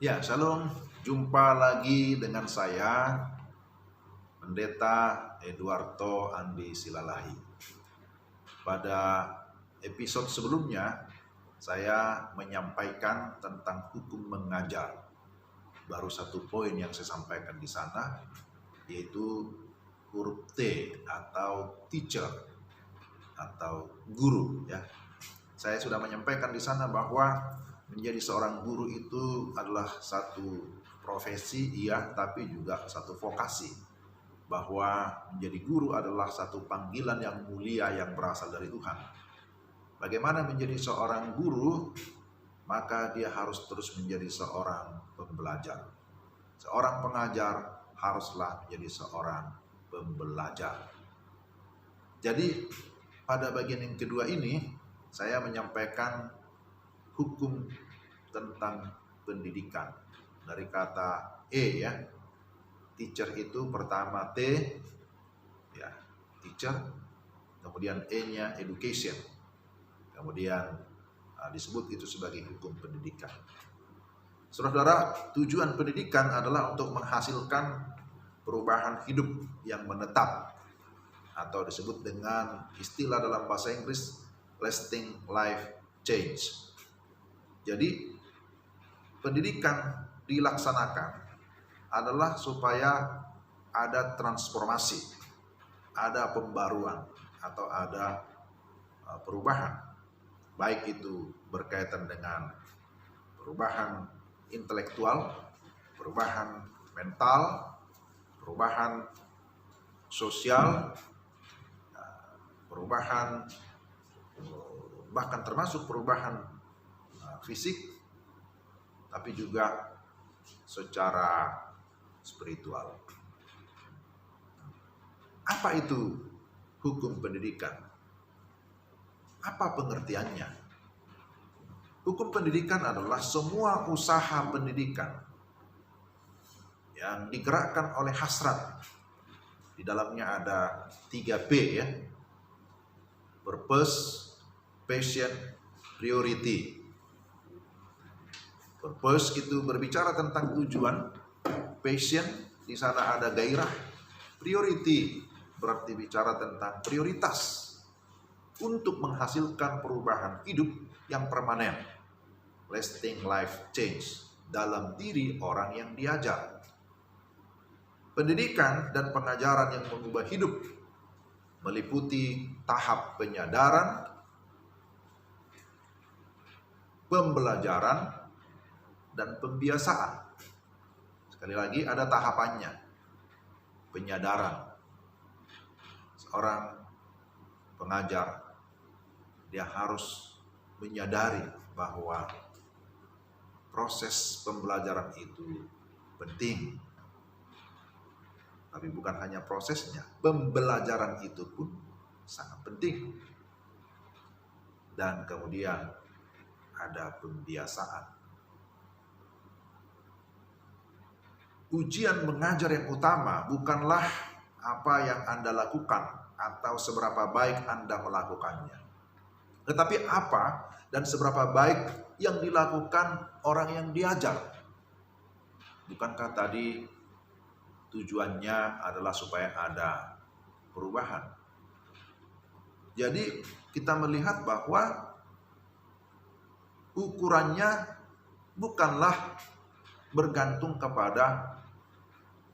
Ya, Shalom. Jumpa lagi dengan saya, Pendeta Eduardo Andi Silalahi. Pada episode sebelumnya, saya menyampaikan tentang hukum mengajar. Baru satu poin yang saya sampaikan di sana, yaitu huruf T atau teacher atau guru. Ya, saya sudah menyampaikan di sana bahwa menjadi seorang guru itu adalah satu profesi, iya, tapi juga satu vokasi. Bahwa menjadi guru adalah satu panggilan yang mulia yang berasal dari Tuhan. Bagaimana menjadi seorang guru? Maka dia harus terus menjadi seorang pembelajar. Seorang pengajar haruslah menjadi seorang pembelajar. Jadi pada bagian yang kedua ini, saya menyampaikan hukum tentang pendidikan. Dari kata E, ya, teacher itu pertama T, ya, teacher, kemudian E-nya education, kemudian disebut itu sebagai hukum pendidikan. Saudara-saudara, tujuan pendidikan adalah untuk menghasilkan perubahan hidup yang menetap, atau disebut dengan istilah dalam bahasa Inggris lasting life change. Jadi pendidikan dilaksanakan adalah supaya ada transformasi, ada pembaruan, atau ada perubahan. Baik itu berkaitan dengan perubahan intelektual, perubahan mental, perubahan sosial, perubahan bahkan termasuk perubahan fisik, tapi juga secara spiritual. Apa itu hukum pendidikan? Apa pengertiannya? Hukum pendidikan adalah semua usaha pendidikan yang digerakkan oleh hasrat. Di dalamnya ada 3P, ya. Purpose, passion, priority. Purpose itu berbicara tentang tujuan, passion di sana ada gairah, priority berarti bicara tentang prioritas untuk menghasilkan perubahan hidup yang permanen, lasting life change dalam diri orang yang diajar. Pendidikan dan pengajaran yang mengubah hidup meliputi tahap penyadaran, pembelajaran, dan pembiasaan. Sekali lagi ada tahapannya. Penyadaran. Seorang pengajar, dia harus menyadari bahwa proses pembelajaran itu penting. Tapi bukan hanya prosesnya, pembelajaran itu pun sangat penting. Dan kemudian ada pembiasaan. Ujian mengajar yang utama bukanlah apa yang Anda lakukan atau seberapa baik Anda melakukannya, tetapi apa dan seberapa baik yang dilakukan orang yang diajar. Bukankah tadi tujuannya adalah supaya ada perubahan? Jadi kita melihat bahwa ukurannya bukanlah bergantung kepada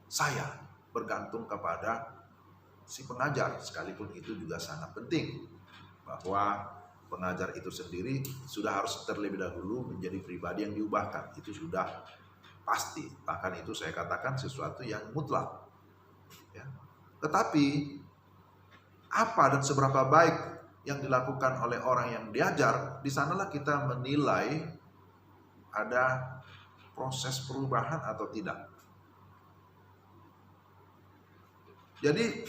saya, bergantung kepada si pengajar, sekalipun itu juga sangat penting. Bahwa pengajar itu sendiri sudah harus terlebih dahulu menjadi pribadi yang diubahkan, itu sudah pasti. Bahkan itu saya katakan sesuatu yang mutlak, ya. Tetapi apa dan seberapa baik yang dilakukan oleh orang yang diajar, di sanalah kita menilai ada proses perubahan atau tidak. Jadi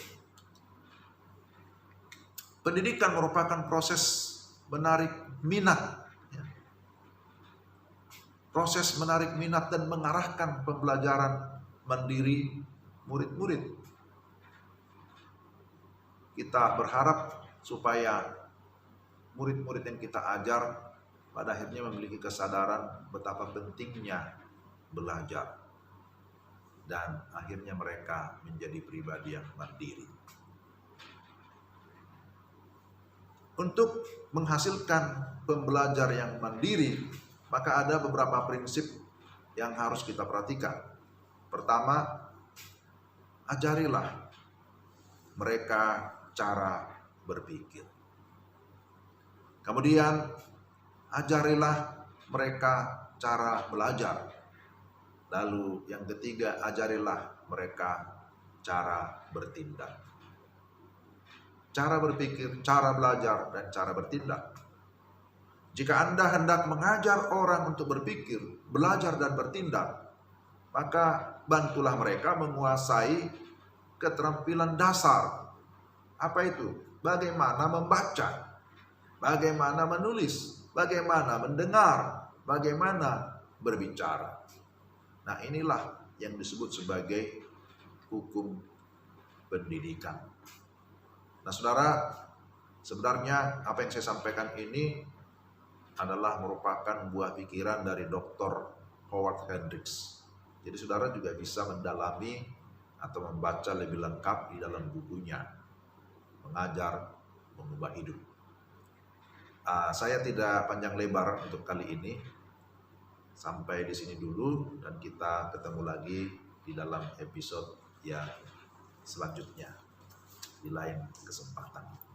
pendidikan merupakan proses menarik minat, ya. Proses menarik minat dan mengarahkan pembelajaran mandiri murid-murid. Kita berharap supaya murid-murid yang kita ajar pada akhirnya memiliki kesadaran betapa pentingnya belajar, dan akhirnya mereka menjadi pribadi yang mandiri. Untuk menghasilkan pembelajar yang mandiri, maka ada beberapa prinsip yang harus kita perhatikan. Pertama, ajarilah mereka cara berpikir. Kemudian, ajarilah mereka cara belajar. Lalu yang ketiga, ajarilah mereka cara bertindak. Cara berpikir, cara belajar, dan cara bertindak. Jika Anda hendak mengajar orang untuk berpikir, belajar, dan bertindak, maka bantulah mereka menguasai keterampilan dasar. Apa itu? Bagaimana membaca, bagaimana menulis, bagaimana mendengar, bagaimana berbicara. Nah, inilah yang disebut sebagai hukum pendidikan. Nah, saudara, sebenarnya apa yang saya sampaikan ini adalah merupakan buah pikiran dari Dr. Howard Hendricks. Jadi saudara juga bisa mendalami atau membaca lebih lengkap di dalam bukunya, Mengajar Mengubah Hidup. Saya tidak panjang lebar untuk kali ini. Sampai di sini dulu, dan kita ketemu lagi di dalam episode yang selanjutnya di lain kesempatan.